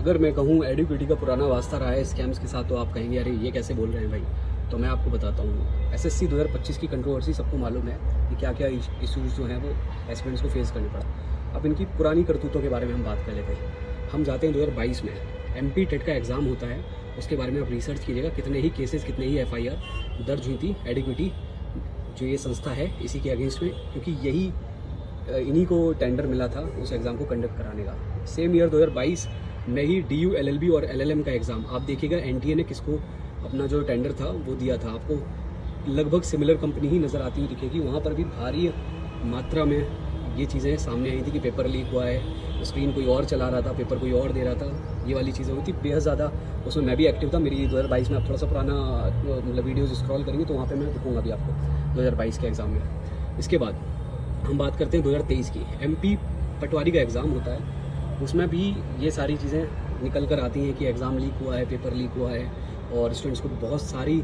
अगर मैं कहूँ एडिक्विटी का पुराना वास्ता रहा है स्कैम्स के साथ, तो आप कहेंगे अरे ये कैसे बोल रहे हैं भाई। तो मैं आपको बताता हूँ, एसएससी 2025 की कंट्रोवर्सी सबको मालूम है कि क्या क्या इश्यूज़ जो हैं वो एस्पिरेंट्स को फेस करने पड़ा। अब इनकी पुरानी करतूतों के बारे में हम बात कर लेते हैं। हम जाते हैं 2022 में, एमपी टेट का एग्ज़ाम होता है, उसके बारे में आप रिसर्च कीजिएगा कितने ही केसेस, कितने ही एफआईआर दर्ज हुई थी एडिक्विटी जो ये संस्था है इसी के अगेंस्ट में, क्योंकि इन्हीं को टेंडर मिला था उस एग्ज़ाम को कंडक्ट कराने का। सेम ईयर 2022 में ही DU LLB और LLM का एग्ज़ाम आप देखिएगा, एनटीए ने किसको अपना जो टेंडर था वो दिया था। आपको लगभग सिमिलर कंपनी ही नज़र आती हुई दिखेगी। वहाँ पर भी भारी मात्रा में ये चीज़ें सामने आई थी कि पेपर लीक हुआ है, स्क्रीन कोई और चला रहा था, पेपर कोई और दे रहा था, ये वाली चीज़ें हुई थी बेहद ज़्यादा। उसमें मैं भी एक्टिव था। मेरी 2022 में आप थोड़ा सा पुराना मतलब वीडियोज़ स्क्रॉल करेंगे तो वहाँ पे मैं दिखाऊंगा भी आपको 2022 के एग्ज़ाम में। इसके बाद हम बात करते हैं 2023 की। MP पटवारी का एग्ज़ाम होता है, उसमें भी ये सारी चीज़ें निकल कर आती हैं कि एग्ज़ाम लीक हुआ है, पेपर लीक हुआ है और स्टूडेंट्स को बहुत सारी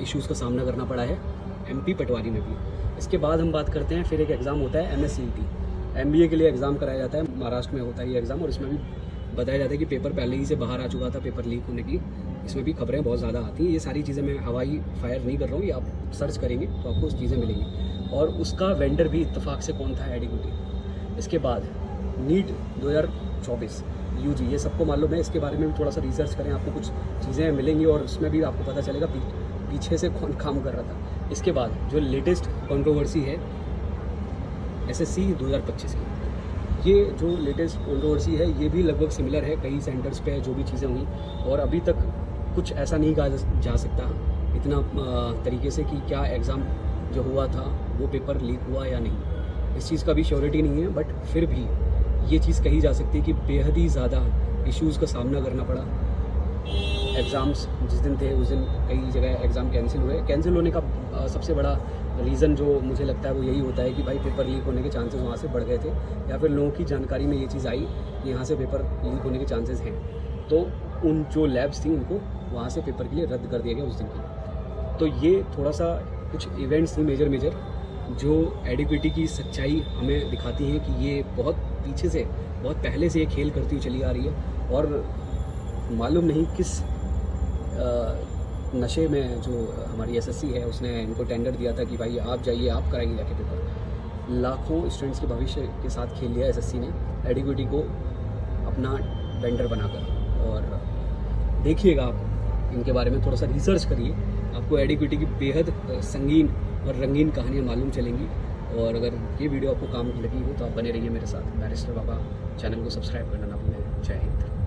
इश्यूज़ का सामना करना पड़ा है MP पटवारी में भी। इसके बाद हम बात करते हैं, फिर एक एग्ज़ाम होता है MSCET, MBA के लिए एग्ज़ाम कराया जाता है, महाराष्ट्र में होता है ये एग्ज़ाम, और इसमें भी बताया जाता है कि पेपर पहले ही से बाहर आ चुका था, पेपर लीक होने की इसमें भी खबरें बहुत ज़्यादा आती हैं। ये सारी चीज़ें मैं हवाई फायर नहीं कर रहा हूँ, ये आप सर्च करेंगे तो आपको चीज़ें मिलेंगी। और उसका वेंडर भी इत्तेफाक से कौन था, एडिक्विटी। इसके बाद नीट 2024 UG, ये सबको मालूम है, इसके बारे में भी थोड़ा सा रिसर्च करें, आपको कुछ चीज़ें मिलेंगी और उसमें भी आपको पता चलेगा पीछे से कौन काम कर रहा था। इसके बाद जो लेटेस्ट कंट्रोवर्सी है SSC 2025 की, ये जो लेटेस्ट कंट्रोवर्सी है ये भी लगभग सिमिलर है, कई सेंटर्स पे जो भी चीज़ें हुई, और अभी तक कुछ ऐसा नहीं कहा जा सकता इतना तरीके से कि क्या एग्ज़ाम जो हुआ था वो पेपर लीक हुआ या नहीं। इस चीज़ का भी श्योरिटी नहीं है, बट फिर भी ये चीज़ कही जा सकती है कि बेहद ही ज़्यादा इश्यूज़ का सामना करना पड़ा। एग्ज़ाम्स जिस दिन थे उस दिन कई जगह एग्ज़ाम कैंसिल हुए। कैंसिल होने का सबसे बड़ा रीज़न जो मुझे लगता है वो यही होता है कि भाई पेपर लीक होने के चांसेस वहाँ से बढ़ गए थे, या फिर लोगों की जानकारी में ये चीज़ आई कि यहाँ से पेपर लीक होने के चांसेस हैं, तो उन जो लैब्स थी उनको वहाँ से पेपर के लिए रद्द कर दिया गया उस दिन की। तो ये थोड़ा सा कुछ इवेंट्स थी मेजर जो एडिक्विटी की सच्चाई हमें दिखाती हैं कि ये बहुत पीछे से, बहुत पहले से ये खेल करती हुई चली आ रही है, और मालूम नहीं किस नशे में जो हमारी SSC है उसने इनको टेंडर दिया था कि भाई आप जाइए, आप कराइए जाके पेपर। लाखों स्टूडेंट्स के भविष्य के साथ खेल लिया SSC ने एडिक्विटी को अपना वेंडर बनाकर। और देखिएगा आप इनके बारे में थोड़ा सा रिसर्च करिए, आपको एडिक्विटी की बेहद संगीन और रंगीन कहानियाँ मालूम चलेंगी। और अगर ये वीडियो आपको काम की लगी हो तो आप बने रहिए मेरे साथ। बैरिस्टर बाबा चैनल को सब्सक्राइब करना ना भूलें। जय हिंद।